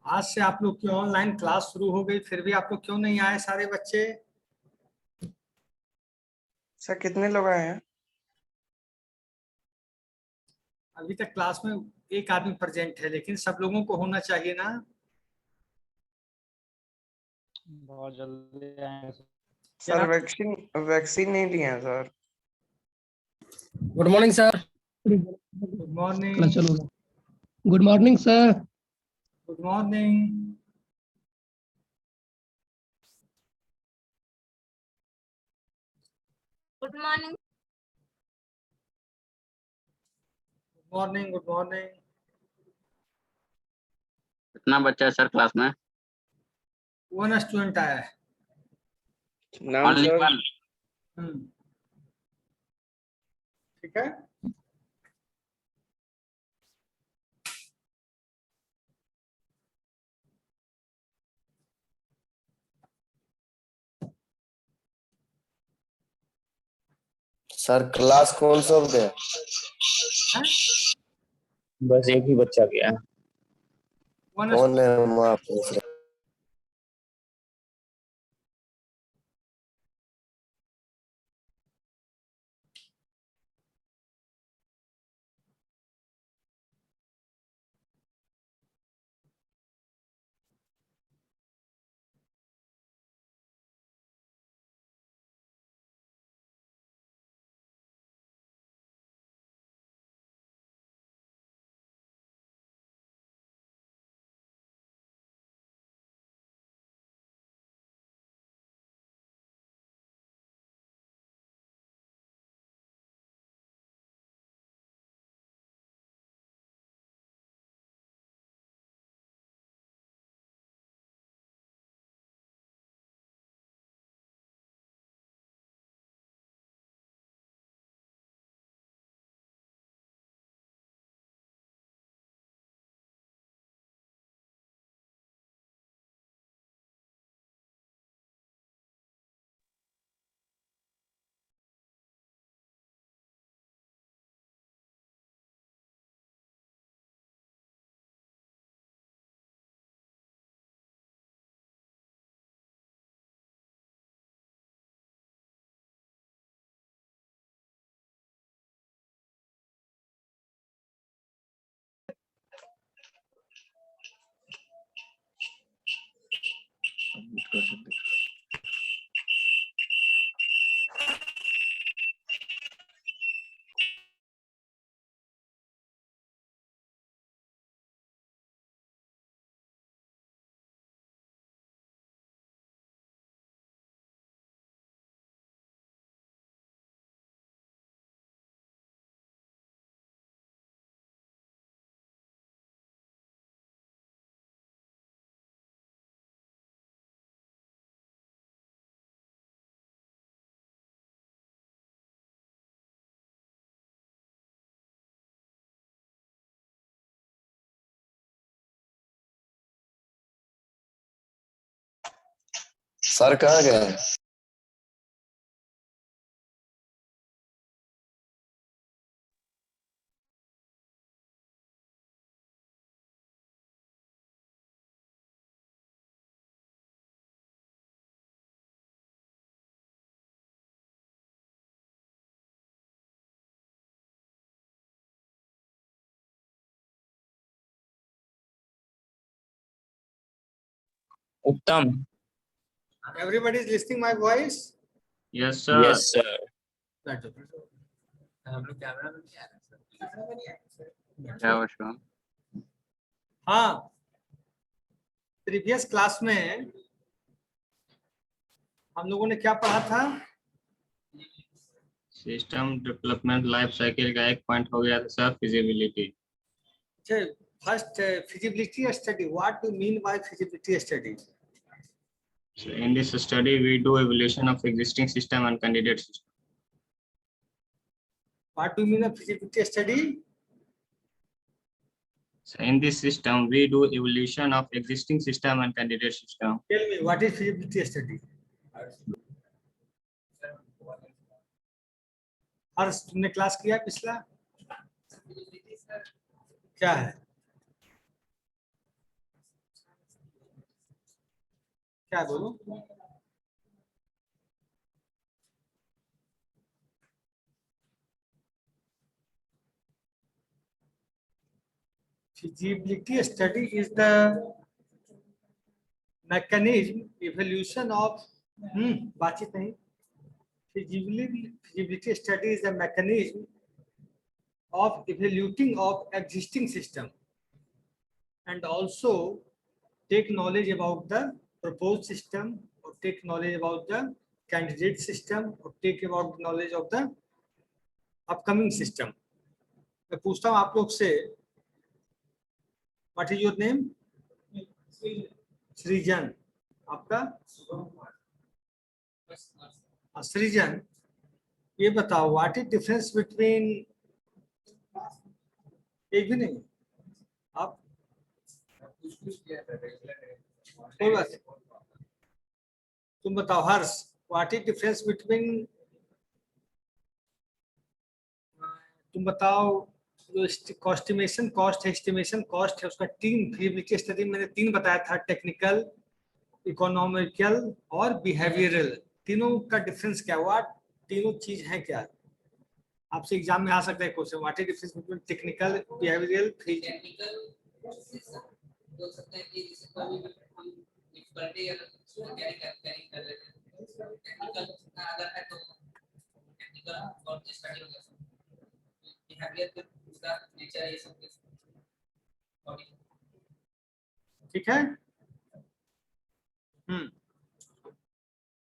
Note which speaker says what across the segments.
Speaker 1: आज से आप लोग की ऑनलाइन क्लास शुरू हो गई, फिर भी आप लोग क्यों नहीं आए सारे बच्चे?
Speaker 2: सर कितने लोग आए हैं?
Speaker 1: अभी तक क्लास में एक आदमी प्रेजेंट है, लेकिन सब लोगों को होना चाहिए ना।
Speaker 3: बहुत जल्दी आए सर।
Speaker 2: सर वैक्सीन वैक्सीन नहीं लिए हैं sir.
Speaker 4: Good morning sir.
Speaker 1: Good morning.
Speaker 4: Good morning sir.
Speaker 1: Good morning.
Speaker 5: Good morning.
Speaker 1: Good morning. Good morning.
Speaker 6: कितना बच्चा है सर क्लास में?
Speaker 1: 1 स्टूडेंट आया है।
Speaker 2: नाम
Speaker 6: ओनली
Speaker 2: सर?
Speaker 6: वन?
Speaker 1: ठीक है।
Speaker 7: सर क्लास कौन सा है?
Speaker 1: हैं?
Speaker 8: बस एक ही बच्चा गया।
Speaker 1: One
Speaker 7: कौन है? हम आप पूछ रहे हैं। सर कहाँ गए?
Speaker 8: उत्तम।
Speaker 1: Everybody is listening my voice?
Speaker 6: Yes sir.
Speaker 8: Yes sir.
Speaker 1: हम लोग कैमरा में नहीं आ रहा
Speaker 6: क्या हुआ शिवम?
Speaker 1: हाँ, प्रीवियस क्लास में हम लोगों ने क्या पढ़ा था?
Speaker 6: सिस्टम डेवलपमेंट लाइफ साइकिल का एक पॉइंट हो गया था sir, feasibility.
Speaker 1: First feasibility study. What do you mean by feasibility study?
Speaker 6: So in this study we do evaluation of existing system and candidate system.
Speaker 1: What do you mean by feasibility study?
Speaker 6: So in this system we do evaluation of existing system and candidate system.
Speaker 1: Tell me, what is feasibility study? हर्ष, तुमने class किया पिछला? क्या है? क्या बोलो? Feasibility study is the mechanism evolution of बातचीत नहीं. Feasibility study is the mechanism of evaluating of existing system and also take knowledge about the proposed system or take knowledge about the candidate system or take about knowledge of the upcoming system. मैं पूछता हूँ आप लोग से, what is your name? सृजन. आपका? सृजन, ये बताओ what is difference between, एक भी नहीं आप कोई बात नहीं. तुम बताओ हर्ष, what is difference between, तुम बताओ जो कॉस्ट एस्टिमेशन कॉस्ट है उसका तीन फीजिबिलिटी स्टडी मैंने तीन बताया था, टेक्निकल, इकोनॉमिकल और बिहेवियरल. तीनों का डिफरेंस क्या हुआ? तीनों चीज है क्या? आपसे एग्जाम में आ सकता है question, what is difference between technical, behavioural,
Speaker 5: technical बोल सकते हैं कि जिसे कभी हम डिफिकल्टी या कैरी कर रहे हैं. टेक्निकल अगर है तो टेक्निकल और स्टडी हो गया. बिहेवियर का उसका नेचर ये सब
Speaker 1: ठीक है.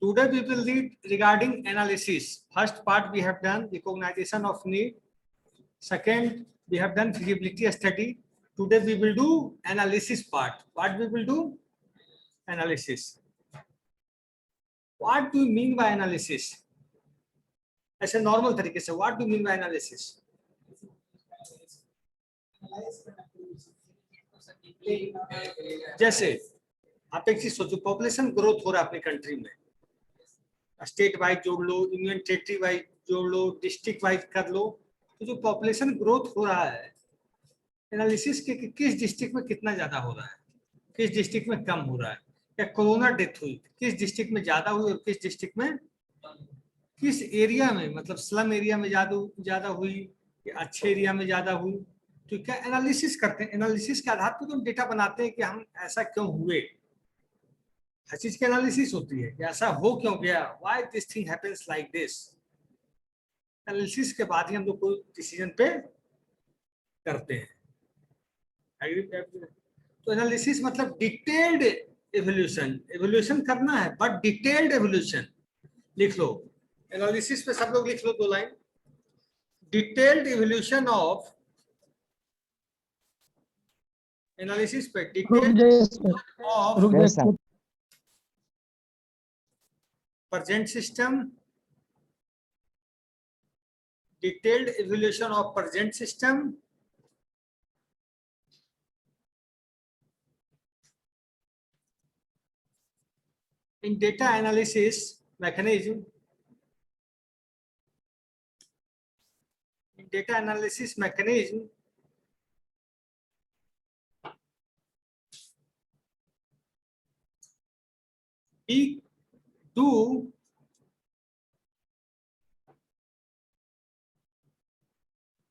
Speaker 1: Today we will read regarding analysis. First part we have done recognition of need. Second we have done feasibility study. Today we will do analysis part. What we will do? Analysis. What do you mean by analysis? ऐसे normal तरीके से what do you mean by analysis? जैसे आप एक चीज सोचो, population growth हो रहा है अपनी कंट्री में, स्टेट वाइज जोड़ लो, यूनियन टेरिटरी वाइज जोड़ लो, डिस्ट्रिक्ट वाइज कर लो, तो जो पॉपुलेशन ग्रोथ हो रहा है, एनालिसिस के किस डिस्ट्रिक्ट में कितना ज्यादा हो रहा है, किस डिस्ट्रिक्ट में कम हो रहा है, या कोरोना डेथ हुई किस डिस्ट्रिक्ट में ज्यादा हुई और किस डिस्ट्रिक्ट में, किस एरिया में, मतलब स्लम एरिया में ज्यादा हुई या अच्छे एरिया में ज्यादा हुई. तो क्या एनालिसिस करते हैं, एनालिसिस के आधार पर तो हम डेटा बनाते हैं कि हम ऐसा क्यों हुए. हर चीज की एनालिसिस होती है कि ऐसा हो क्यों गया, why this thing happens like this. Analysis के बाद ही हम लोग कोई डिसीजन पे करते हैं. तो एनालिसिस मतलब डिटेल्ड एवोल्यूशन, एवोल्यूशन करना है बट डिटेल्ड एवोल्यूशन. लिख लो एनालिसिस पे, सब लोग लिख लो 2 line. Detailed evolution of, analysis पे detailed of present system, detailed evaluation of present system, in data analysis mechanism, we do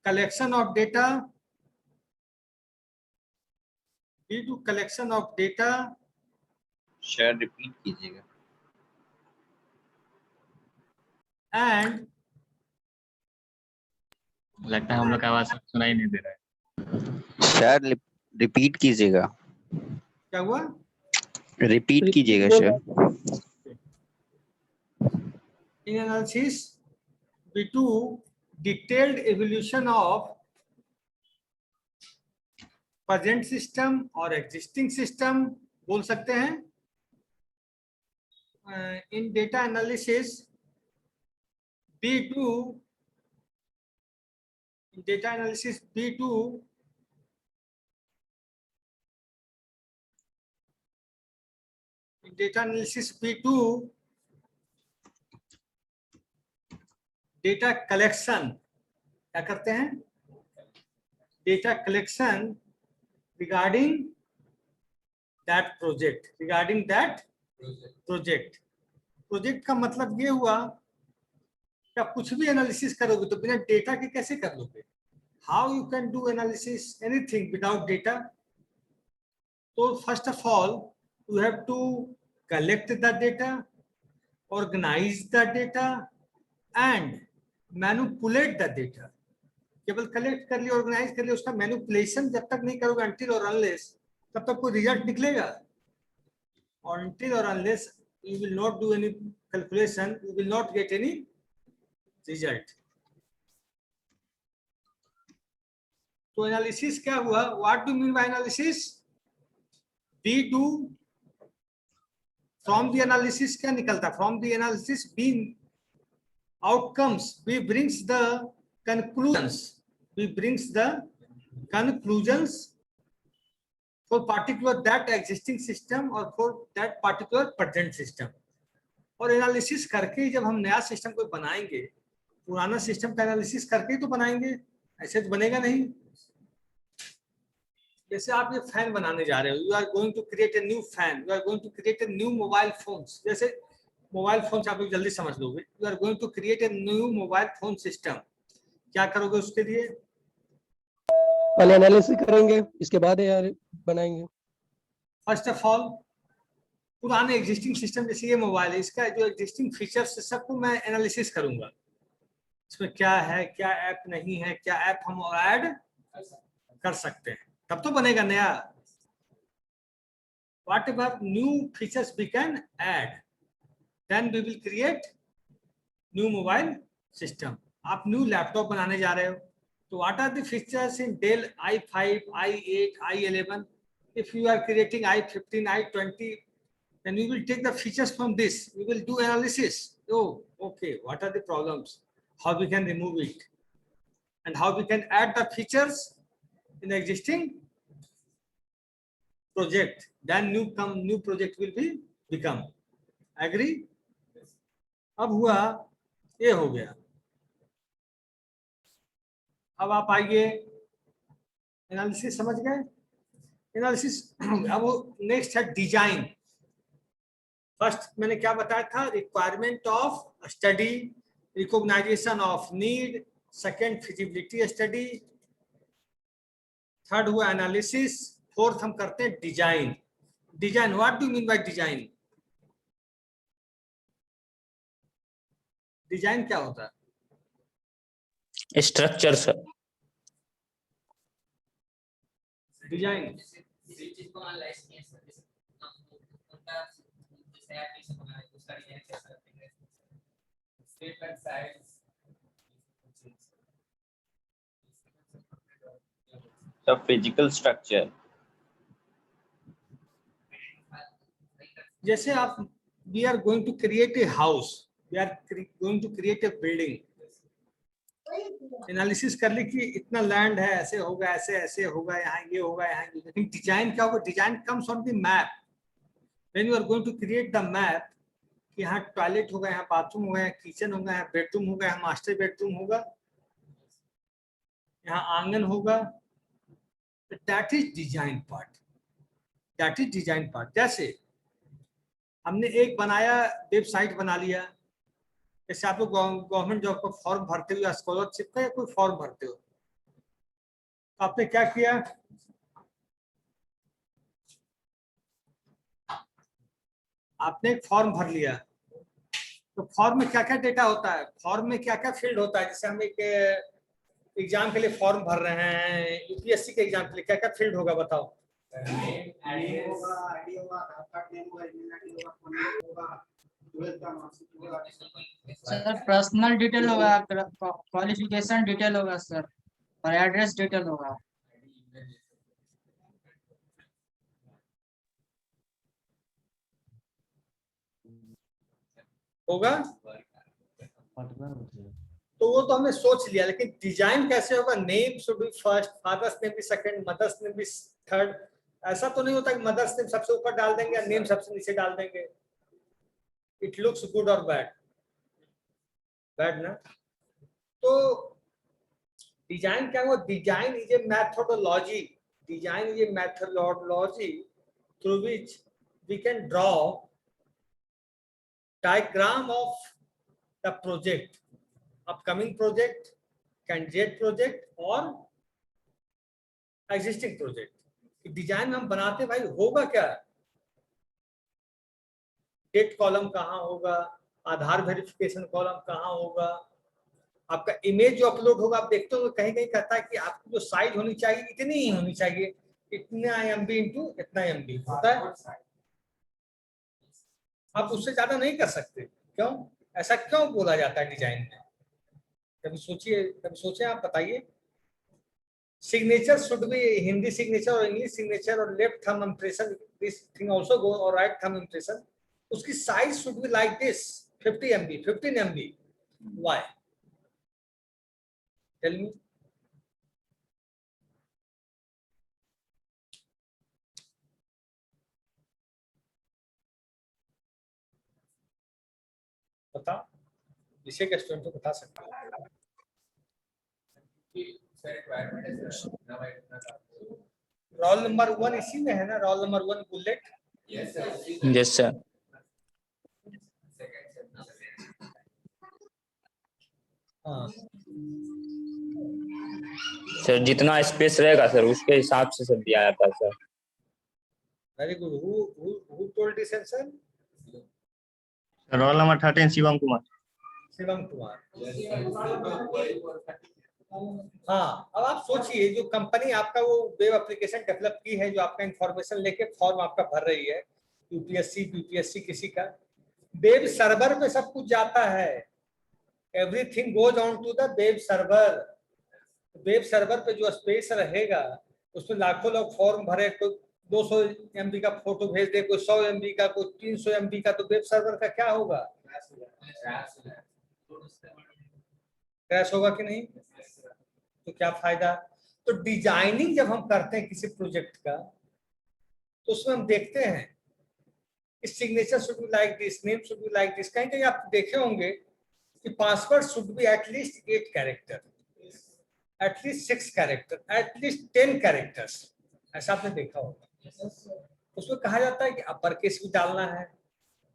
Speaker 1: collection of data,
Speaker 8: शायद रिपीट कीजिएगा.
Speaker 1: and
Speaker 6: लगता है हम लोग का आवाज सुनाई नहीं दे रहा है.
Speaker 8: शायद रिपीट कीजिएगा.
Speaker 1: क्या हुआ?
Speaker 8: रिपीट कीजिएगा शायद.
Speaker 1: In analysis, we do detailed evaluation of present system और existing system बोल सकते हैं. In data analysis, we do data collection. क्या करते हैं? Data collection regarding that project, project. Project का मतलब ये हुआ कि आप कुछ भी एनालिसिस करोगे तो बिना डेटा के कैसे कर लोगे? How you can do analysis anything without data? तो first of all you have to collect the data, organise the data and manipulate the data. केवल कलेक्ट कर लिया, ऑर्गेनाइज कर लिया, उसका मैनिपुलेशन जब तक नहीं करोगे अनटिल और अनलेस, तब तक कोई रिजल्ट निकलेगा? Until or unless you will not do any calculation, you will not get any result. तो एनालिसिस क्या हुआ? What do you mean by analysis? We do from the analysis क्या निकलता? From the analysis we outcomes, we brings the conclusions, we brings the conclusions for particular that existing system or for that particular present system. और analysis करके जब हम नया system को बनाएंगे, पुराना सिस्टम का एनालिसिस करके ही तो बनाएंगे, ऐसे तो बनेगा नहीं। जैसे आप ये फैन बनाने जा रहे हो, you are going to create a new fan, you are going to create a new mobile phones. जैसे मोबाइल फोन्स आप लोग जल्दी समझ लोगे, you are going to create a new mobile phone system. क्या करोगे उसके लिए?
Speaker 4: पहले एनालिसिस करेंगे, इसके बाद यार बनाएंगे।
Speaker 1: फर्स्ट ऑफ ऑल पुराने एग्जिस्टिंग सिस्टम, जैसे ये मोबाइल है, इसका जो एग्जिस्टिंग फीचर्स है सबको मैं एनालिसिस करूंगा। इसमें क्या है, क्या ऐप नहीं है, क्या ऐप हम और ऐड कर सकते हैं, तब तो बनेगा नया। Whatever new features we can add, then we will create new mobile system. आप न्यू लैपटॉप बनाने जा रहे हो, तो what are the features in Dell i5, i8, i11? If you are creating i15, i20, then we will take the features from this. We will do analysis. Oh, okay. What are the problems? How we can remove it, and how we can add the features in the existing project. Then new project will be become. Agree? अब हुआ ये हो गया। अब आप आइए, analysis समझ गए? एनालिसिस अब नेक्स्ट है डिजाइन। फर्स्ट मैंने क्या बताया था? Requirement of study, recognisation of need, second feasibility study, third हुआ एनालिसिस, फोर्थ हम करते हैं design. Design, what do mean by design? Design क्या होता है?
Speaker 9: Structure sir.
Speaker 1: डिजाइन
Speaker 5: को एनालाइज किया सर, जैसे उनका जैसे ऐप कैसे बनाया, उसका डिजाइन कैसा रखेंगे, statement size,
Speaker 9: the physical structure.
Speaker 1: जैसे आप, we are going to create a house, we are going to create a building. Analysis कर ली कि इतना लैंड है, ऐसे होगा, ऐसे ऐसे होगा, यहाँ ये होगा, यहाँ ये। लेकिन डिजाइन क्या होगा? Design comes on the map. When you are going to create the map, कि यहाँ टॉयलेट होगा, यहाँ बाथरूम होगा, यहाँ किचन होगा, यहाँ बेडरूम होगा, यहाँ मास्टर बेडरूम होगा, यहाँ आंगन होगा, that is design part, that is design part. जैसे हमने एक बनाया, वेबसाइट बना लिया, जैसे आप लोग गवर्नमेंट जॉब का फॉर्म भरते हो या स्कॉलरशिप का या कोई फॉर्म भरते हो, तो आपने क्या किया? आपने एक फॉर्म भर लिया, तो फॉर्म में क्या क्या डेटा होता है, फॉर्म में क्या क्या फील्ड होता है। जैसे हम एक एग्जाम के लिए फॉर्म भर रहे हैं, यूपीएससी के एग्जाम के लिए क्या क्या फील्ड होगा बताओ?
Speaker 10: सर पर्सनल डिटेल होगा, क्वालिफिकेशन डिटेल होगा सर, और एड्रेस डिटेल होगा।
Speaker 1: होगा तो वो तो हमने सोच लिया, लेकिन डिजाइन कैसे होगा? Name should be first, father's name be second, mother's name be third. ऐसा तो नहीं होता कि मदर्स नेम सबसे ऊपर डाल देंगे और नेम सबसे नीचे डाल देंगे। इट लुक्स गुड और बैड, बैड ना। तो डिजाइन क्या हुआ? Design is a methodology, design is a methodology through which we can draw diagram of the project, upcoming project, candidate project और existing project. डिजाइन हम बनाते भाई होगा क्या, डेट कॉलम कहाँ होगा, आधार वेरिफिकेशन कॉलम कहाँ होगा, आपका इमेज जो अपलोड होगा, आप देखते हो कहीं कहीं कहता है कि आपकी जो साइज होनी चाहिए इतनी ही होनी चाहिए, इतना MB इंटू इतना MB होता है, आप उससे ज्यादा नहीं कर सकते. क्यों, ऐसा क्यों बोला जाता है डिजाइन में? कभी सोचे आप बताइए. Signature should be Hindi signature और इंग्लिश सिग्नेचर और left thumb impression, this thing also go, और राइट थंब इंप्रेशन. उसकी size should be like this 50 MB 15 MB. Why, tell me. बता, विषय के स्टूडेंट को बता सकते हैं. रोल नंबर 1 इसी में है ना, roll number 1 bullet.
Speaker 9: Yes,
Speaker 3: sir.
Speaker 1: हाँ,
Speaker 3: सर जितना स्पेस रहेगा सर उसके हिसाब से सब दिया जाता है sir.
Speaker 1: Very good. Who told this answer?
Speaker 6: Roll number 13, Shivam Kumar.
Speaker 1: Shivam Kumar. हाँ, अब आप सोचिए, जो कंपनी आपका वो वेब एप्लीकेशन डेवलप की है, जो आपका इंफॉर्मेशन लेके फॉर्म आपका भर रही है, यूपीएससी किसी का, वेब सर्वर पे सब कुछ जाता है. Everything goes on to the web server. Web server पे जो स्पेस रहेगा उसमें लाखों लोग फॉर्म भरे, कोई 200 MB का फोटो भेज दे, कोई 100 MB का, कोई 300 MB का, तो वेब सर्वर का क्या होगा? क्रैश होगा कि नहीं? तो क्या फायदा? तो डिजाइनिंग जब हम करते हैं किसी प्रोजेक्ट का, तो उसमें हम देखते हैं signature should be like this, name should be like this. कहीं कहीं आप देखे होंगे कि password should be at least 8 character, at least 6 character, at least 10 characters. ऐसा आपने देखा होगा. उसमें कहा जाता है कि अपर केस भी डालना है,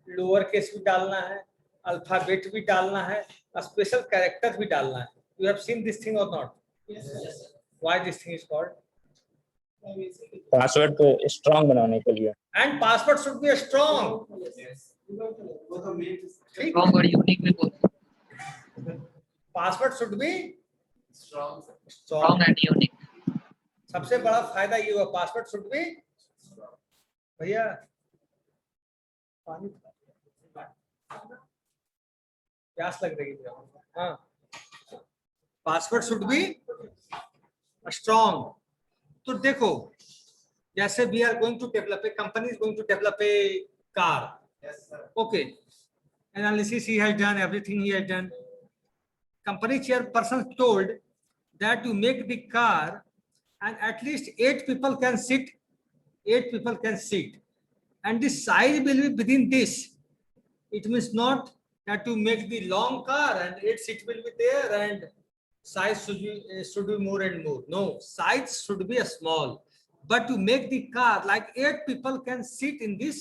Speaker 1: लोअर केस भी डालना है, अल्फाबेट भी डालना है, स्पेशल कैरेक्टर भी डालना है. You have seen this thing or not? Why this thing is called?
Speaker 3: Password को स्ट्रांग बनाने के लिए.
Speaker 1: And password should be strong.
Speaker 10: Strong और unique में बोलते हैं.
Speaker 1: Password should be
Speaker 10: Strong and unique.
Speaker 1: सबसे बड़ा फायदा ये हुआ, पासवर्ड शुड बी. भैया पानी, प्यास लग रही है. हाँ, पासवर्ड शुड बी स्ट्रॉन्ग. तो देखो, जैसे we are going to develop, a company is going to develop a car. Okay, analysis he has done, everything he has done. Company chairperson told that to make the car and at least 8 people can sit, 8 people can sit, and the size will be within this. It means not that to make the long car and 8 seats will be there and size should be more and more. No, size should be a small, but to make the car like 8 people can sit in this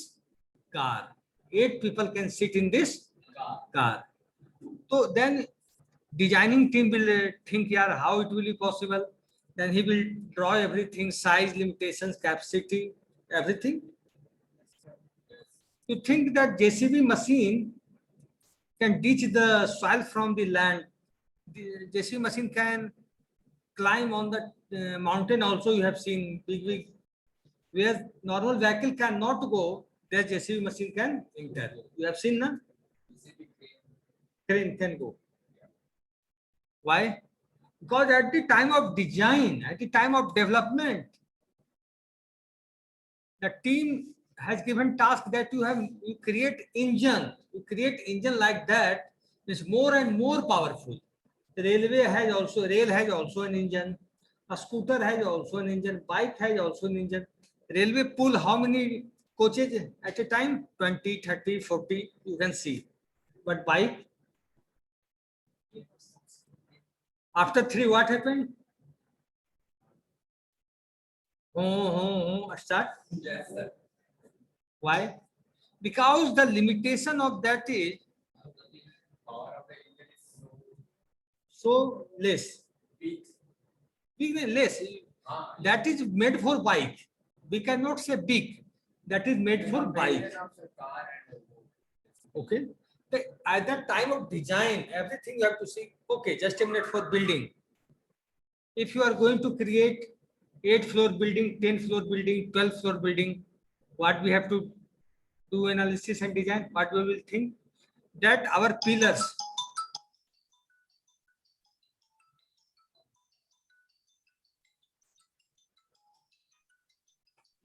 Speaker 1: car. 8 people can sit in this car. So then designing team will think here how it will be possible. Then he will draw everything, size, limitations, capacity, everything. You think that JCB machine can ditch the soil from the land. The JCB machine can climb on the mountain also. You have seen big where normal vehicle cannot go, there JCB machine can enter. You have seen, na? Crane can go. Why? Because at the time of design, at the time of development, the team has given task that you create engine like that is more and more powerful. The rail has also an engine, a scooter has also an engine, bike has also an engine. Railway pull how many coaches at a time? 20, 30, 40, you can see. But bike, after 3, what happened? Start.
Speaker 5: Yes, sir.
Speaker 1: Why? because the limitation of that is so less. Big means less. That is made for bike. We cannot say big. That is made for bike. Okay. At the time of design, everything you have to see. Okay, just a minute for building. If you are going to create 8-floor building, 10-floor building, 12-floor building, what we have to do analysis and design, what we will think that our pillars,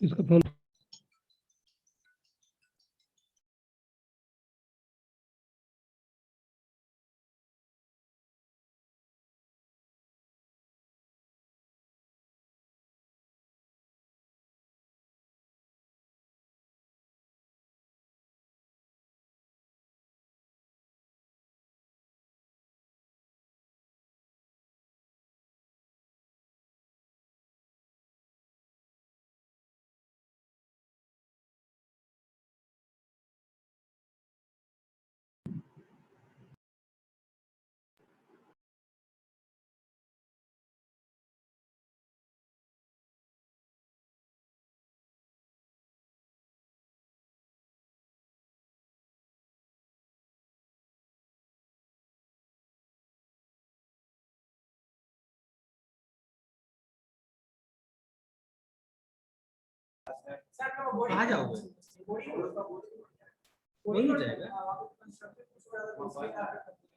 Speaker 4: इसका phone
Speaker 1: कहाँ जाओगे? वहीं जाएगा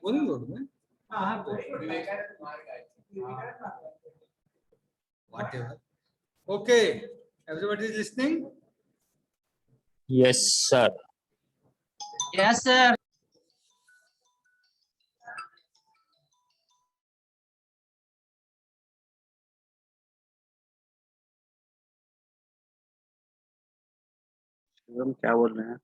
Speaker 1: वहीं road में. हाँ whatever. Okay, everybody is listening.
Speaker 3: Yes, sir.
Speaker 10: Yes, sir.
Speaker 8: Shivam क्या बोल रहे हैं?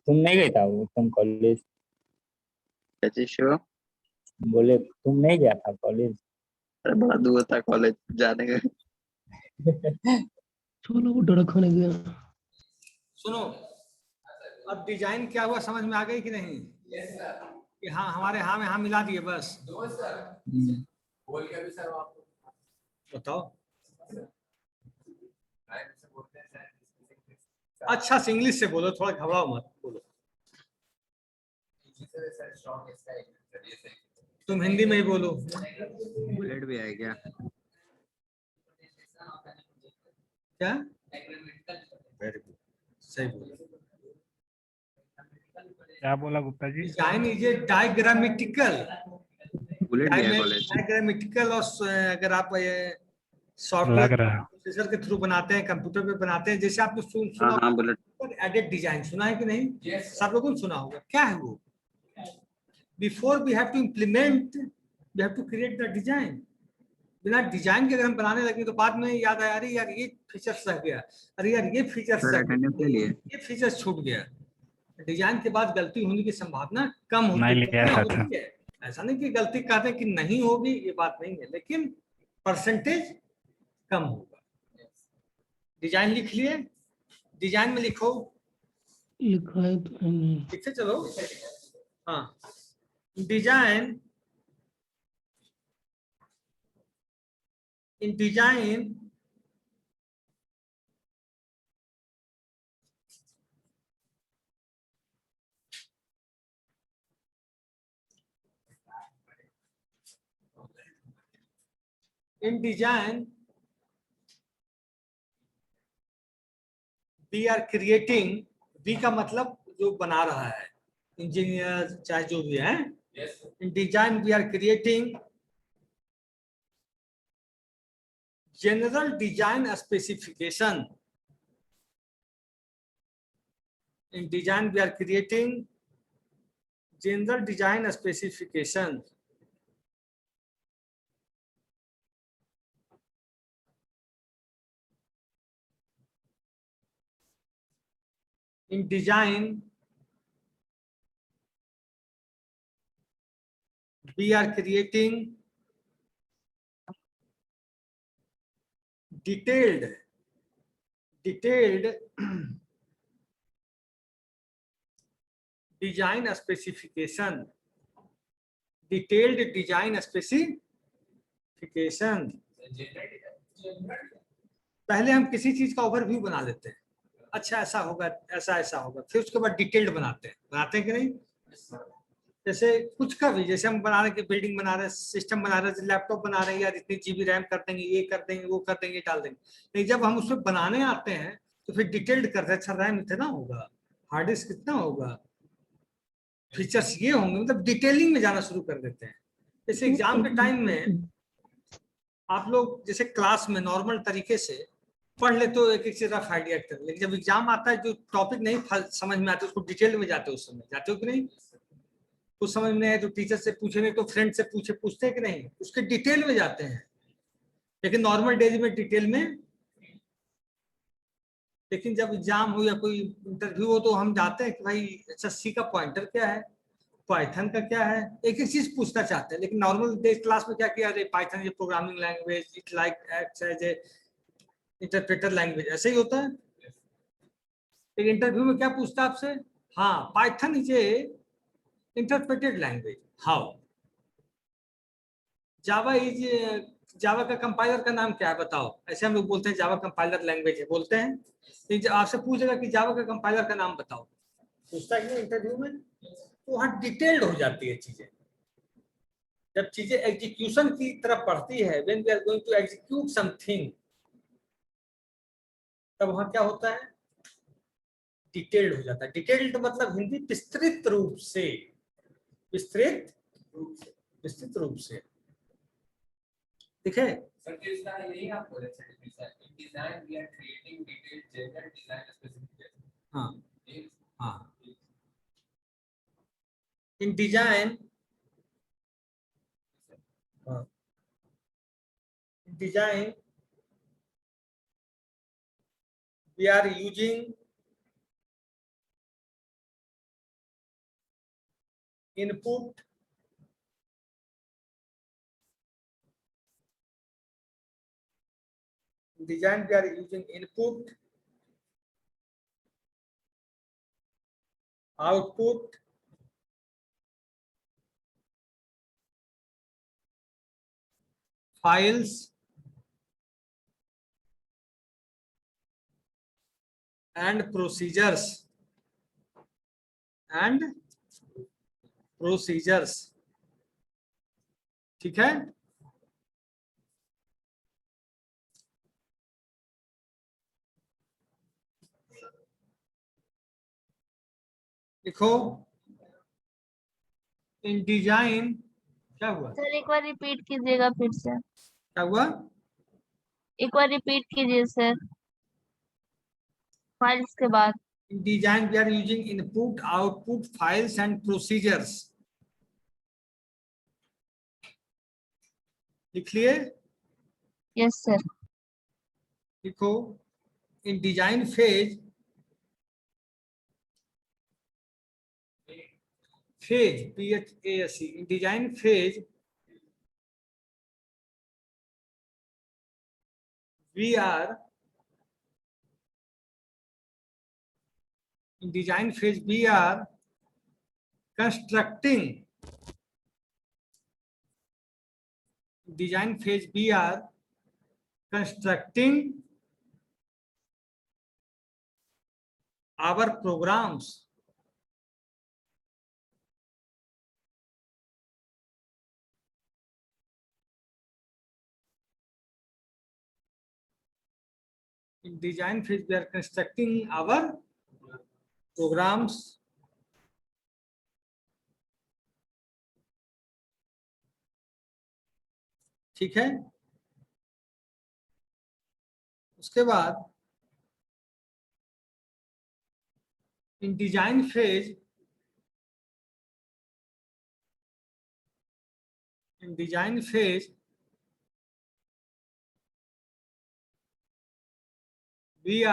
Speaker 3: तुम नहीं गया था वो तुम कॉलेज?
Speaker 8: कैसे शिवम?
Speaker 3: बोले तुम नहीं गया था कॉलेज?
Speaker 8: अरे बड़ा दूर था कॉलेज जाने का।
Speaker 4: चलो वो डर खाने गया.
Speaker 1: सुनो, अब डिजाइन क्या हुआ समझ में आ गई कि नहीं? कि हाँ हमारे हाँ में हाँ मिला दिए बस. बताओ. अच्छा से इंग्लिश से बोलो, थोड़ा घबराओ मत, बोलो. तुम हिंदी में ही बोलो.
Speaker 8: बुलेट भी है क्या?
Speaker 1: क्या? वेरी गुड, सही बोला.
Speaker 11: क्या बोला Gupta ji?
Speaker 1: Design is a diagrammatical.
Speaker 8: Bullet भी है कॉलेज?
Speaker 1: डायग्रामेटिकल और अगर आप
Speaker 11: लग
Speaker 1: सॉफ्टवेयर
Speaker 11: रहा है.
Speaker 1: प्रोसेसर के थ्रू बनाते हैं, कंप्यूटर पे बनाते हैं, जैसे आपने सुना
Speaker 8: हाँ बुलेट.
Speaker 1: एडेड डिजाइन सुना है कि नहीं? सब लोगों ने सुना होगा. क्या है वो? Before we have to implement, we have to create the design. बिना डिजाइन के अगर हम बनाने लगे तो बाद में याद आया, अरे यार ये फीचर्स रह गया, अरे यार ये फीचर्स रह गया, ये फीचर्स छूट गया. डिजाइन के बाद गलती होने की संभावना कम
Speaker 11: नहीं लिया था.
Speaker 1: है. ऐसा नहीं कि गलती कहते हैं कि नहीं होगी, ये बात नहीं है, लेकिन परसेंटेज कम होगा. डिजाइन लिख लिए? डिजाइन में लिखो.
Speaker 4: लिखा है तो नहीं.
Speaker 1: लिखते चलो. हाँ, design. In design we are creating. We का मतलब जो बना रहा है, इंजीनियर चाहे जो भी है. In design we are creating general design specification. In design we are creating general design specification. In design, we are creating detailed design specification, detailed design specification. पहले हम किसी चीज का ओवरव्यू बना लेते हैं, अच्छा ऐसा होगा, ऐसा ऐसा होगा, फिर उसके बाद डिटेल्ड बनाते हैं कि नहीं। जैसे कुछ का भी, जैसे हम बना रहे हैं, बिल्डिंग बना रहे हैं, सिस्टम बना रहे हैं, लैपटॉप बना रहे हैं, यार इतनी जीबी रैम कर देंगे, ये कर देंगे, वो कर देंगे, डाल देंगे। लेकिन जब हम उसमें बनाने आते हैं तो फिर डिटेल्ड करते हैं, अच्छा रैम इतना होगा, हार्ड डिस्क कितना होगा, फीचर्स ये होंगे, मतलब डिटेलिंग में जाना शुरू कर देते हैं। जैसे एग्जाम के टाइम में आप लोग जैसे क्लास में नॉर्मल तरीके से पढ़ ले तो एक एक चीज रफ आइडिया कर, लेकिन जब एग्जाम आता है जो टॉपिक नहीं समझ में आते उसको डिटेल में जाते हो, उस समय जाते हो कि नहीं। कुछ समझ में आए तो टीचर से पूछे, नहीं तो फ्रेंड से पूछते हैं कि नहीं, उसके डिटेल में जाते हैं। लेकिन नॉर्मल डेज में डिटेल में, लेकिन जब एग्जाम हो या कोई इंटरव्यू हो तो हम जाते हैं कि भाई अच्छा सी का पॉइंटर क्या है, पाइथन का क्या है, एक एक चीज पूछना चाहते हैं। लेकिन नॉर्मल डे क्लास में क्या किया, अरे पाइथन ये programming language, it like acts as a interpreter language, ऐसे ही होता है। एक इंटरव्यू में क्या पूछता है आपसे, हाँ Python is a interpreted language, how Java is, Java का कंपाइलर का नाम क्या है बताओ, ऐसे हम लोग बोलते हैं जावा कंपाइलर लैंग्वेज है, बोलते हैं। तो आपसे पूछेगा कि जावा का कंपाइलर का नाम बताओ, पूछता है इंटरव्यू में, तो वहां डिटेल्ड हो जाती है चीजें। जब चीजें एग्जीक्यूशन की तरफ बढ़ती है, when we are going to execute something, तब वहां क्या होता है, डिटेल्ड हो जाता है। डिटेल्ड मतलब हिंदी विस्तृत रूप से, विस्तृत रूप से, ठीक है।
Speaker 5: सर इसका यही आप बोले थे, design we are creating detailed general design specification.
Speaker 1: हाँ हाँ, in design, we are using input, design we are using input, output, files and procedures, ठीक है। लिखो, इन डिजाइन, क्या हुआ
Speaker 12: सर एक बार रिपीट कीजिएगा फिर से,
Speaker 1: क्या हुआ,
Speaker 12: एक बार रिपीट कीजिए सर, फाइल्स के बाद।
Speaker 1: in design we are using input, output, files and procedures, लिख लिए।
Speaker 12: Yes sir.
Speaker 1: लिखो, in design phase, PHASE, in design phase we are constructing, our programs, in design phase we are constructing our programs, ठीक है। उसके बाद in design phase we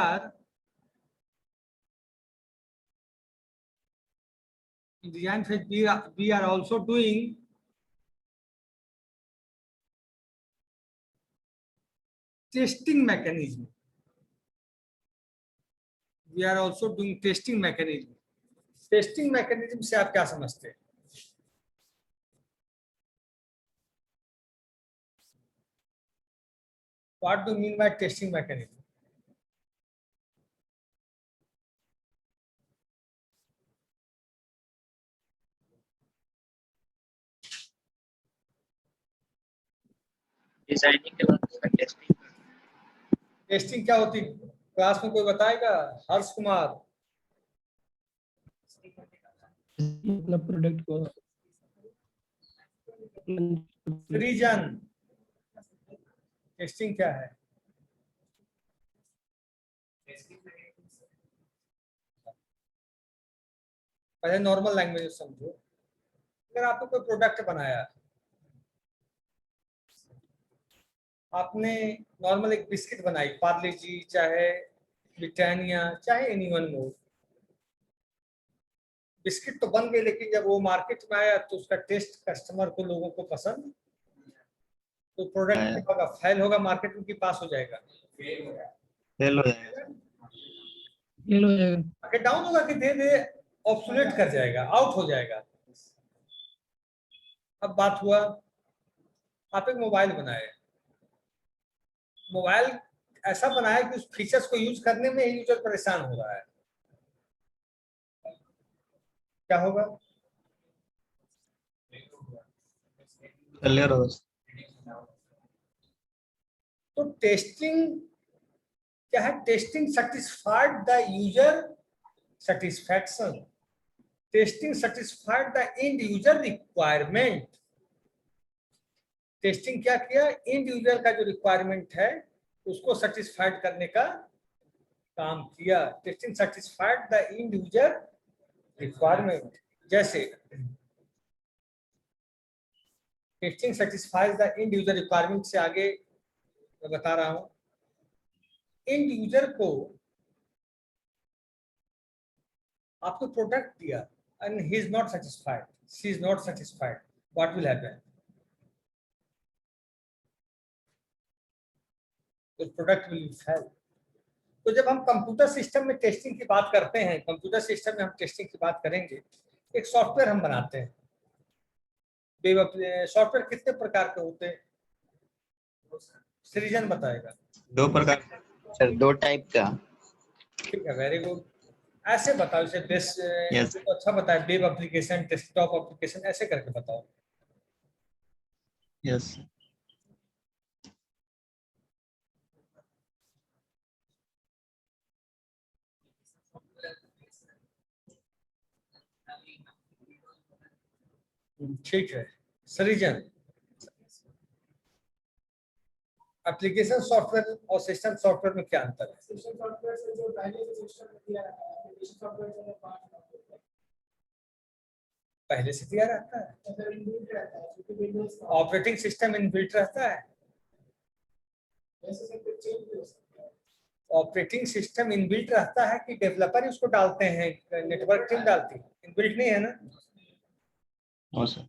Speaker 1: are also doing testing mechanism, we are also doing testing mechanism. Testing mechanism से आप क्या समझते हैं? What do you mean by testing mechanism?
Speaker 9: Designing के बाद उसका टेस्टिंग।
Speaker 1: टेस्टिंग क्या होती है? क्लास में कोई बताएगा? हर्ष कुमार।
Speaker 4: अपना प्रोडक्ट को
Speaker 1: रीजन, टेस्टिंग क्या है? पहले नॉर्मल लैंग्वेज समझो। अगर आपने कोई प्रोडक्ट बनाया, आपने नॉर्मल एक बिस्किट बनाई, पार्ले जी चाहे ब्रिटानिया चाहे एनीवन मोड, बिस्किट तो बन गए, लेकिन जब वो मार्केट में आया तो उसका टेस्ट कस्टमर को, लोगों को पसंद, तो प्रोडक्ट क्या होगा? फेल होगा, मार्केट में की पास हो जाएगा?
Speaker 6: फेल हो जाएगा।
Speaker 4: फेल हो जाएगा,
Speaker 1: मार्केट डाउन होगा कि धीरे धीरे ऑब्सोलेट कर जाएगा, आउट हो जाएगा। अब बात हुआ, आप एक मोबाइल बनाए, मोबाइल ऐसा बनाया कि उस फीचर्स को यूज करने में यूजर परेशान हो रहा है, क्या होगा?
Speaker 6: फेलियर होगा।
Speaker 1: तो टेस्टिंग क्या है? Testing satisfied the user satisfaction, testing satisfied the end user requirement. Testing क्या किया? एंड यूजर का जो रिक्वायरमेंट है उसको सेटिस्फाइड करने का काम किया। Testing satisfied the end user requirement. जैसे testing satisfies the end user requirement से आगे मैं बता रहा हूं, एंड यूजर को आपको प्रोडक्ट दिया and he is not satisfied, she is not satisfied, what will happen? The product will fail. तो जब हम कंप्यूटर सिस्टम में टेस्टिंग की बात करते हैं, कंप्यूटर सिस्टम में हम टेस्टिंग की बात करेंगे, एक सॉफ्टवेयर हम बनाते हैं। सॉफ्टवेयर कितने प्रकार के होते हैं? सृजन बताएगा।
Speaker 6: 2 प्रकार।
Speaker 8: सर 2 टाइप का।
Speaker 1: ठीक है, वेरी गुड। ऐसे बताओ, इसे बेस
Speaker 6: Yes.
Speaker 1: तो अच्छा बताए, वेब एप्लीकेशन, डेस्कटॉप एप्लीकेशन, ऐसे करके बताओ।
Speaker 6: यस।
Speaker 1: ठीक है, सृजन। एप्लीकेशन सॉफ्टवेयर और सिस्टम सॉफ्टवेयर में क्या अंतर है?
Speaker 13: सिस्टम सॉफ्टवेयर से जो पहले से सिस्टम में दिया रहता है, एप्लीकेशन सॉफ्टवेयर से
Speaker 1: पहले से दिया रहता है,
Speaker 13: मतलब इनबिल्ट रहता है, क्योंकि विंडोज
Speaker 1: ऑपरेटिंग सिस्टम इनबिल्ट रहता है।
Speaker 13: वैसे सब कुछ चेंज भी हो सकता है।
Speaker 1: ऑपरेटिंग सिस्टम इनबिल्ट रहता है कि डेवलपर ही उसको डालते हैं, नेटवर्क टीम डालती है? इनबिल्ट नहीं है ना?
Speaker 6: No sir.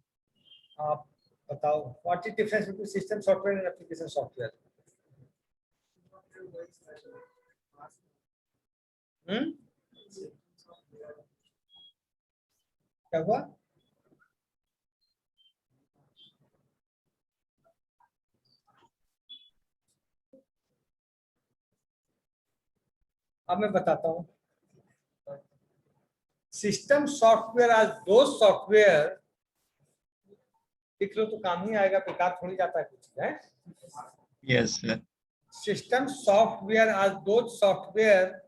Speaker 1: आप बताओ, what is difference between system software and application software? क्या हुआ? अब मैं बताता हूं, सिस्टम सॉफ्टवेयर आज दो सॉफ्टवेयर, लिख लो तो काम ही आएगा, बेकार थोड़ी जाता है कुछ है।
Speaker 6: Yes sir.
Speaker 1: सिस्टम सॉफ्टवेयर आज दो software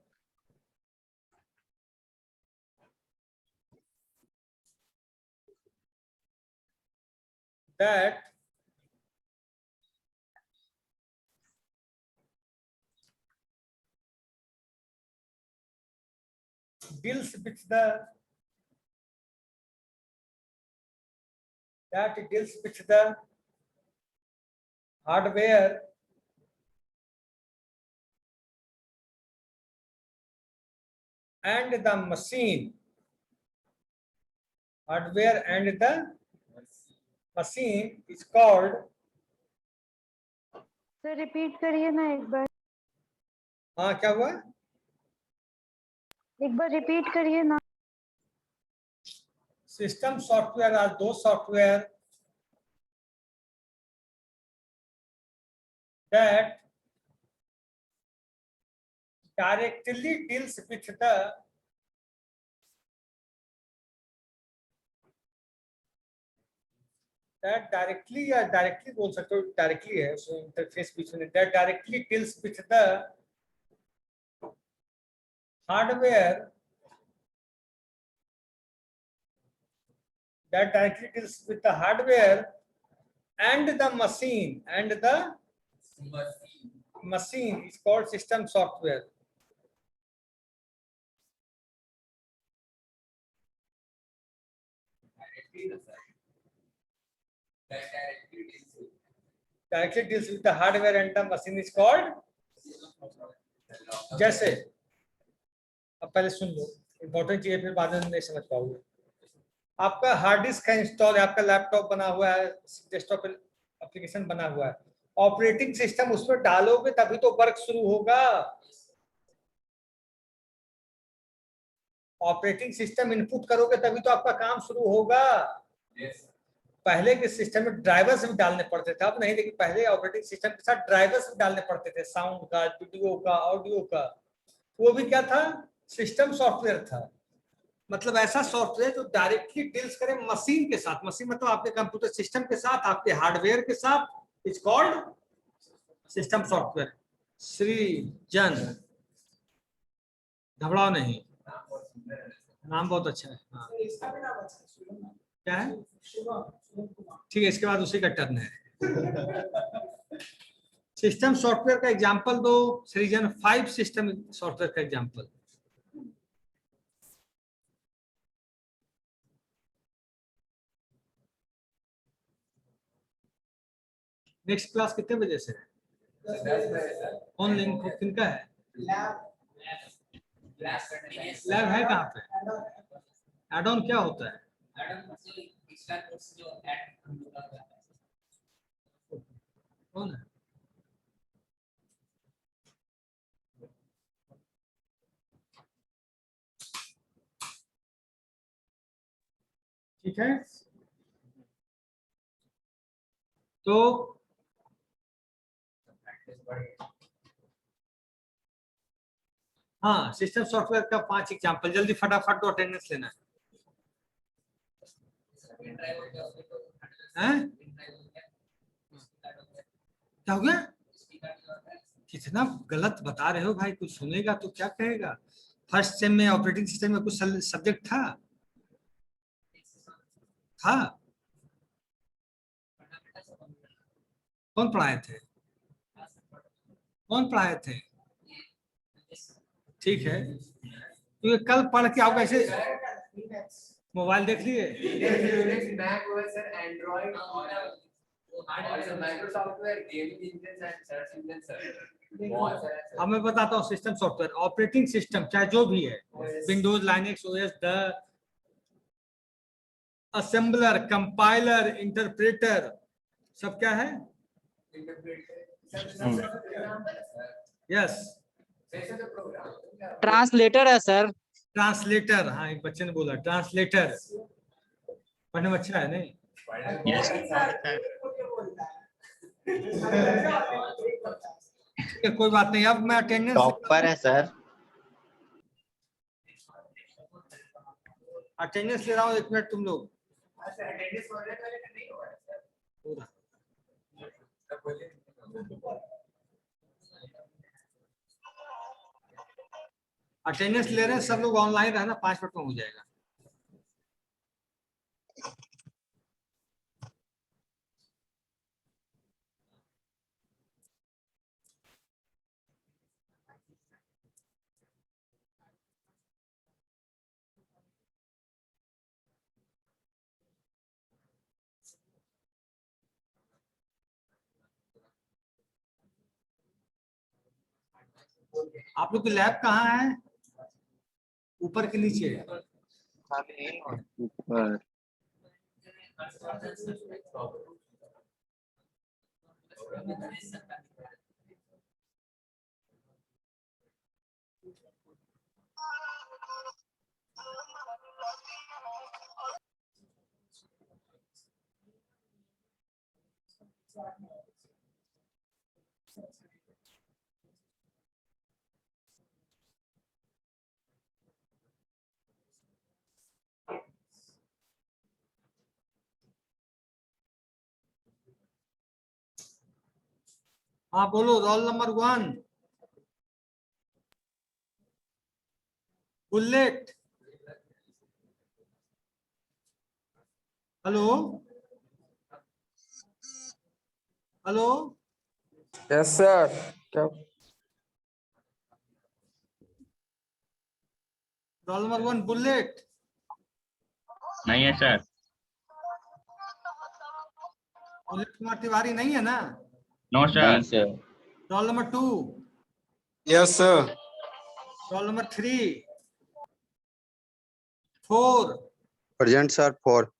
Speaker 1: that deals with the hardware and the machine, hardware and the machine is called
Speaker 12: sir repeat करिए ना एक बार।
Speaker 1: हाँ क्या हुआ?
Speaker 12: एक बार रिपीट करिए ना।
Speaker 1: System software are those software that directly deals with the directly या directly बोल सकते हो, directly है उसमें इंटरफेस बीच में, that directly deals with the hardware, that directly deals with the hardware and the machine, and the machine is called system software. Directly deals with the hardware and the machine is called, जैसे अब पहले सुन लो, important चीज फिर बाद में नहीं समझ पाओगे। आपका हार्ड डिस्क का इंस्टॉल है, आपका लैपटॉप बना हुआ है, डेस्कटॉप एप्लीकेशन बना हुआ है, ऑपरेटिंग सिस्टम उसमें डालोगे तभी तो वर्क शुरू होगा। ऑपरेटिंग सिस्टम इनपुट करोगे तभी तो आपका काम शुरू होगा। पहले के सिस्टम में ड्राइवर्स भी डालने पड़ते थे, अब नहीं, लेकिन पहले ऑपरेटिंग सिस्टम के साथ ड्राइवर्स भी डालने पड़ते थे, साउंड का, वीडियो का, ऑडियो का। वो भी क्या था? सिस्टम सॉफ्टवेयर था। मतलब ऐसा सॉफ्टवेयर जो डायरेक्टली डील्स करे मशीन के साथ। मशीन मतलब आपके कंप्यूटर सिस्टम के साथ, आपके हार्डवेयर के साथ, इज कॉल्ड सिस्टम सॉफ्टवेयर। सृजन, घबराओ नहीं, नाम बहुत अच्छा है। हाँ। क्या है? ठीक है, इसके बाद उसी का टर्न है। सिस्टम सॉफ्टवेयर का एग्जांपल दो सृजन, 5 सिस्टम सॉफ्टवेयर का एग्जांपल। नेक्स्ट क्लास कितने बजे से है? कौन लिंक किनका है? लैब है कहाँ पे? एड ऑन क्या होता है? कौन है? ठीक है, तो हाँ, सिस्टम सॉफ्टवेयर का 5 एग्जांपल जल्दी फटाफट दो, अटेंडेंस लेना है। हैं? क्या हो गया? कितना गलत बता रहे हो भाई, कुछ सुनेगा तो क्या कहेगा? फर्स्ट सेम में ऑपरेटिंग सिस्टम में कुछ सब्जेक्ट था? कौन पढ़ाए थे? कौन पढ़ाए थे? ठीक है, तो कल पढ़ के आओ। कैसे मोबाइल देख लिए? अब मैं बताता हूँ सिस्टम सॉफ्टवेयर। ऑपरेटिंग सिस्टम चाहे जो भी है, Windows, Linux, OS, the assembler, compiler, interpreter, सब क्या है? यस,
Speaker 10: ट्रांसलेटर है सर।
Speaker 1: ट्रांसलेटर, हाँ एक बच्चे ने बोला ट्रांसलेटर। पढ़ने में अच्छा है नहीं? ठीक है, कोई बात नहीं। अब मैं अटेंडेंस
Speaker 8: टॉपर है सर।
Speaker 1: अटेंडेंस ले रहा हूँ, 1 मिनट तुम लोग। अटेंडेंस ले रहे हैं सब लोग, ऑनलाइन रहना, 5 मिनट में हो जाएगा। आप लोग की लैब कहाँ है? ऊपर के नीचे?
Speaker 8: ऊपर।
Speaker 1: हाँ बोलो, roll number 1 bullet. Hello hello,
Speaker 2: yes sir. क्या
Speaker 1: रोल नंबर 1 बुलेट।
Speaker 6: नहीं है सर।
Speaker 1: बुलेट कुमार तिवारी नहीं है ना?
Speaker 6: नो
Speaker 9: नहीं
Speaker 6: sir.
Speaker 9: Sir.
Speaker 1: Roll number 2,
Speaker 2: yes sir.
Speaker 1: Roll number 3, 4,
Speaker 2: present sir 4।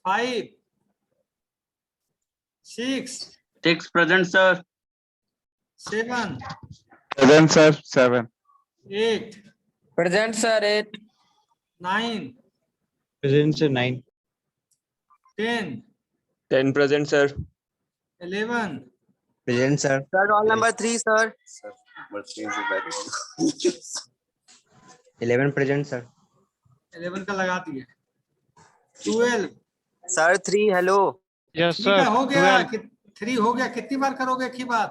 Speaker 1: 5, 6,
Speaker 8: 6 present sir.
Speaker 1: 7,
Speaker 11: present sir 7।
Speaker 1: 8,
Speaker 2: present sir 8।
Speaker 1: 9,
Speaker 4: present sir 9।
Speaker 1: 10,
Speaker 3: 10 present sir.
Speaker 1: 11,
Speaker 4: present sir.
Speaker 2: Sir roll number 3 sir.
Speaker 4: 11 present sir.
Speaker 1: 11 का लगा दिए। 12,
Speaker 2: sir 3 hello.
Speaker 11: Yes
Speaker 1: 3 का
Speaker 11: sir
Speaker 1: हो गया
Speaker 11: 12।
Speaker 1: 3 हो गया, कितनी बार करोगे की बात?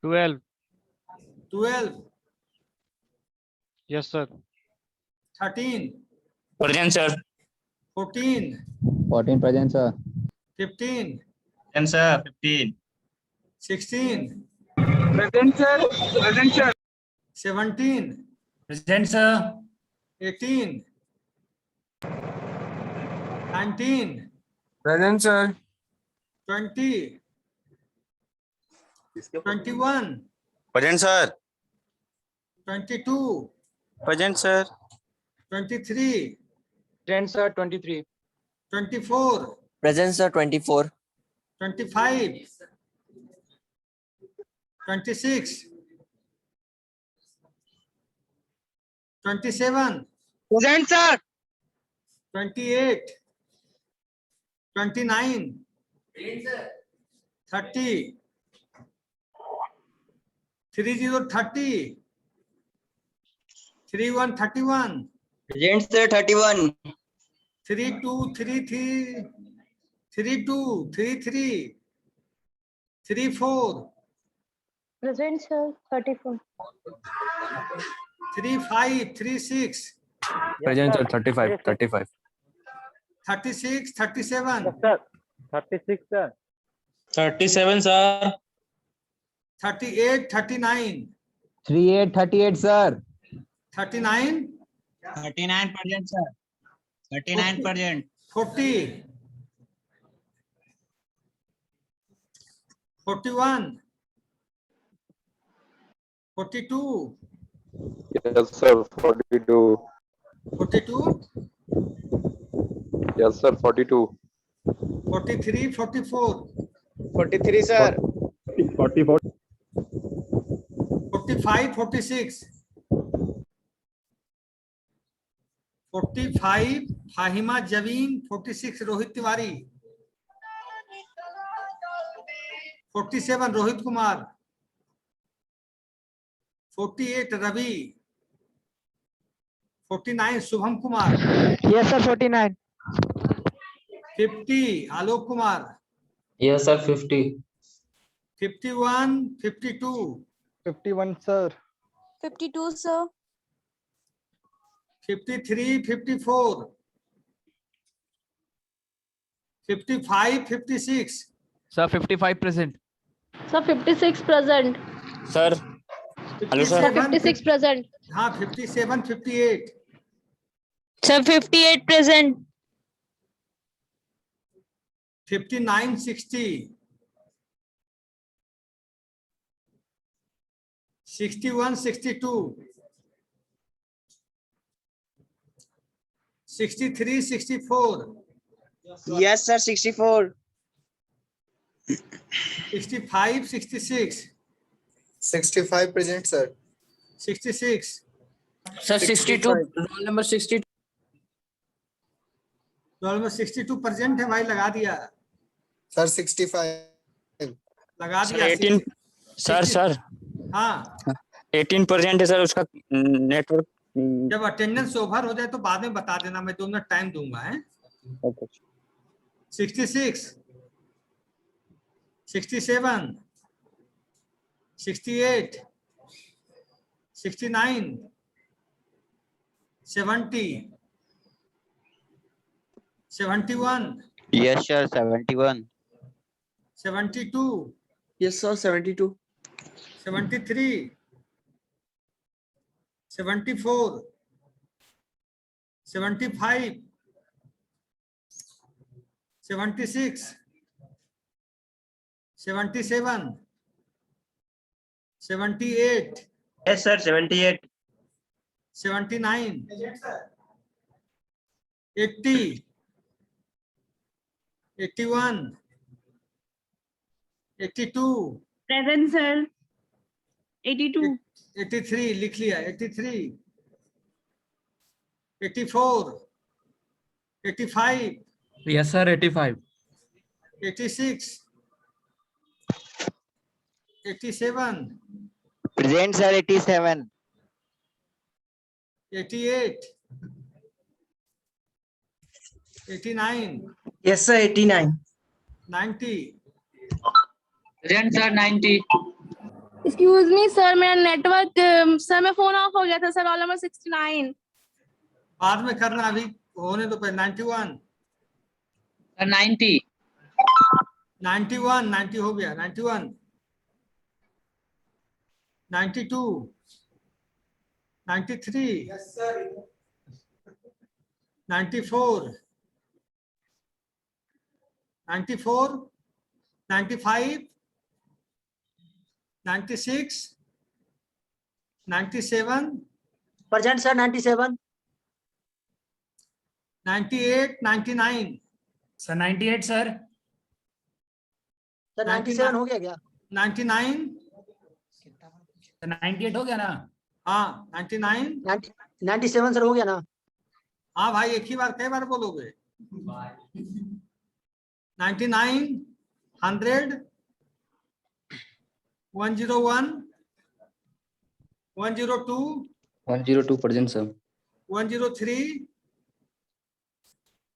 Speaker 11: 12।
Speaker 1: 12,
Speaker 11: yes sir
Speaker 1: 13,
Speaker 3: Present sir.
Speaker 1: 14,
Speaker 4: 14 present sir.
Speaker 1: 15,
Speaker 6: 10 sir. 15.
Speaker 1: 16,
Speaker 2: present sir. Present sir.
Speaker 1: 17,
Speaker 3: Present sir.
Speaker 1: 18, 19,
Speaker 2: present sir.
Speaker 1: 20, 21,
Speaker 2: present sir.
Speaker 1: 22,
Speaker 2: present sir.
Speaker 1: 23,
Speaker 2: present sir 23।
Speaker 1: 24,
Speaker 2: present sir 24।
Speaker 1: 25, 26, 27,
Speaker 2: present sir.
Speaker 1: 28, 29, 30, 30, 30, 31, 31,
Speaker 2: present sir 31।
Speaker 1: 32, 33, 32, 33, 34,
Speaker 12: Present sir 34.
Speaker 1: 35, 36,
Speaker 3: Present sir 35. 35.
Speaker 1: 36, 37,
Speaker 2: sir 36 sir.
Speaker 9: 37 sir.
Speaker 1: 38, 39,
Speaker 4: 38 sir.
Speaker 1: 39,
Speaker 9: 39 present sir. 39 present.
Speaker 1: 40, 41, 42,
Speaker 2: Yes sir 42.
Speaker 1: 42,
Speaker 2: Yes sir 42.
Speaker 1: 43, 44,
Speaker 2: 43 sir।
Speaker 11: 44।
Speaker 1: 45, 46, 45 Fahima Javeen, 46 Rohit Tiwari, 47 Rohit Kumar, 48 Ravi, 49 Shubham Kumar,
Speaker 4: yes sir 49।
Speaker 1: 50 Alok Kumar,
Speaker 3: Yes sir 50.
Speaker 1: 51, 52,
Speaker 2: 51 sir.
Speaker 12: 52 sir.
Speaker 1: 53, 54, 55, 56,
Speaker 11: sir 55 present.
Speaker 12: Sir 56 present.
Speaker 3: Sir. Hello sir.
Speaker 12: 56 present.
Speaker 1: हाँ 57, 58,
Speaker 12: Sir 58 present.
Speaker 1: 59, 60, 61, 62, 63, 64,
Speaker 2: Yes sir 64।
Speaker 1: 65, 66,
Speaker 7: 65 present, sir.
Speaker 1: 66,
Speaker 9: sir 62 roll number 62
Speaker 1: roll number 62% है भाई, लगा दिया
Speaker 7: Sir, 65.
Speaker 1: लगा
Speaker 3: sir
Speaker 1: दिया
Speaker 3: 18 sir
Speaker 1: हाँ,
Speaker 3: 18% है sir उसका नेटवर्क।
Speaker 1: जब अटेंडेंस ओवर हो जाए तो बाद में बता देना, मैं 2 मिनट टाइम दूंगा है। 66, 67, 68, 69, 70, 71,
Speaker 8: Yes, sir. 71.
Speaker 1: 72,
Speaker 9: yes sir 72
Speaker 1: 73, 74, 75, 76, 77, 78,
Speaker 9: yes sir 78
Speaker 1: 79, 80, 81, 82,
Speaker 12: Present, sir. 82.
Speaker 1: 83 लिख लिया, 83, 84, 85,
Speaker 11: Yes, sir. 85.
Speaker 1: 86, 87,
Speaker 8: Present, sir. 87.
Speaker 1: 88, 89,
Speaker 9: yes sir 89
Speaker 1: 90,
Speaker 9: present sir 90
Speaker 12: Excuse me, sir. मेरा नेटवर्क सर में फोन ऑफ हो गया था सर। Roll number 69.
Speaker 1: बाद में करना, अभी होने दो पहले। 91,
Speaker 9: सर 90
Speaker 1: 91, 90 हो गया। 91, 92, 93, 94, 94, 95, 96, 97,
Speaker 9: present sir 97
Speaker 1: 98, 99,
Speaker 9: sir 98 sir
Speaker 1: sir 97 हो गया क्या? 99,
Speaker 9: सर 98 हो गया ना
Speaker 1: हाँ 99,
Speaker 9: 97 सर हो गया ना
Speaker 1: हाँ भाई एक ही बार कई बार बोलोगे? 99, 100, 101, 102,
Speaker 3: 102 present sir
Speaker 1: 103,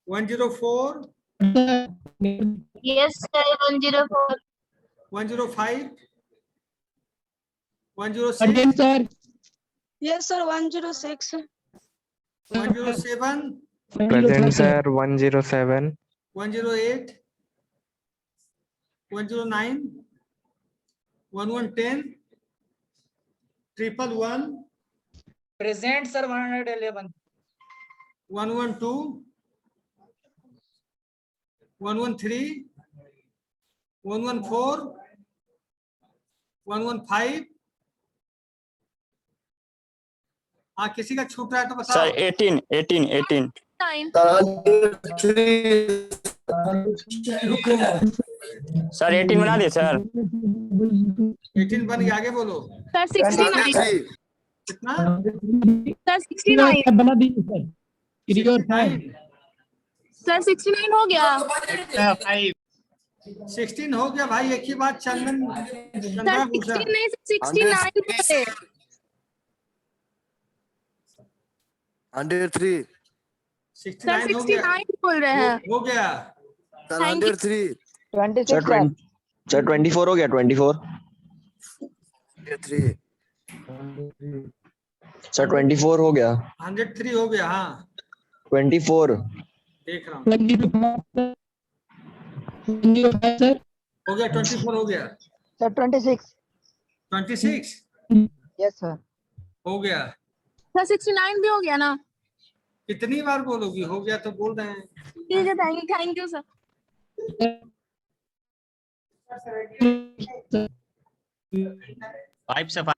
Speaker 1: 104,
Speaker 12: Yes, sir. 104.
Speaker 1: 105, 106,
Speaker 4: Present, sir.
Speaker 12: Yes, sir. 106.
Speaker 1: 107,
Speaker 2: Present, sir. 107.
Speaker 1: 108, 109, 1110, 111,
Speaker 9: present sir 111
Speaker 1: 112, 113, 114, 115। हाँ किसी का छूट रहा है तो बताओ।
Speaker 3: सर 18
Speaker 12: 9.
Speaker 3: सर 18 बना दिए सर
Speaker 1: 18 बन गया, आगे बोलो।
Speaker 12: Sir 69.
Speaker 1: कितना?
Speaker 12: Sir 69.
Speaker 4: बना दीजिए sir. It is your time.
Speaker 1: 69,
Speaker 12: Sir 69 हो गया.
Speaker 1: 16 हो गया भाई, एक ही बात। चंदन
Speaker 12: Sir
Speaker 1: चंद्रा भूषण
Speaker 12: 16 नहीं 69 बोले.
Speaker 7: 103.
Speaker 1: 69
Speaker 12: Sir
Speaker 1: हो गया,
Speaker 12: 69 बोल रहे हैं.
Speaker 1: हो गया।
Speaker 7: Sir,
Speaker 12: Thank you.
Speaker 7: 103.
Speaker 8: Sir, 24 हो गया 24.
Speaker 7: 103.
Speaker 8: Sir, 24 हो गया
Speaker 1: 103 हो गया, हाँ
Speaker 8: 24.
Speaker 1: देख रहा हूँ।
Speaker 4: 105, sir.
Speaker 1: हो गया 24 हो गया।
Speaker 9: सर 26
Speaker 1: 26
Speaker 9: यस सर
Speaker 1: हो गया।
Speaker 12: Sir 69 भी हो गया ना.
Speaker 1: कितनी बार बोलोगी? हो गया तो बोल रहे हैं।
Speaker 12: ठीक है, थैंक यू सर.
Speaker 9: 5 से 5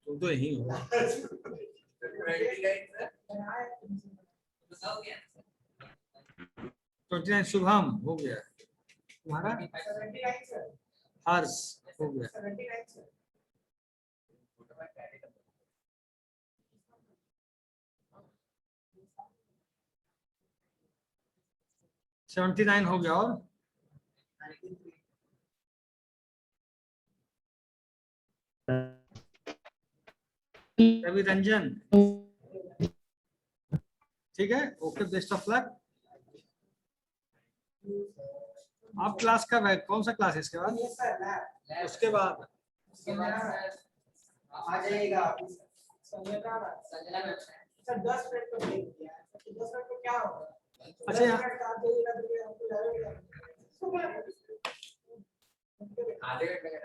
Speaker 1: तुम तो यही हो।
Speaker 5: बताओ क्या
Speaker 1: 29 शुभम हो गया। तुम्हारा
Speaker 13: 79 सर
Speaker 1: हर्ष हो गया
Speaker 13: 79 सर
Speaker 1: 79 हो गया। और रवि रंजन, ठीक है, ओके, बेस्ट ऑफ लक। आप क्लास कब है, कौन सा क्लास है इसके बाद?
Speaker 13: ये सर लैब
Speaker 1: उसके बाद
Speaker 5: उसके बाद सर
Speaker 13: आ जाएगा संजना
Speaker 5: संजना में
Speaker 13: सर 10 मिनट को भेज दिया है तो 10 मिनट को क्या होगा?
Speaker 1: अच्छा,
Speaker 13: 10 मिनट का आप देगा तो ये हमको लगेगा
Speaker 5: आधे घंटे का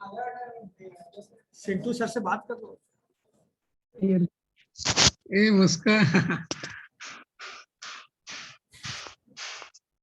Speaker 13: आधा घंटा नहीं देगा 10 मिनट
Speaker 1: सिंटू सर से बात कर लो।
Speaker 4: ये
Speaker 14: ए उसका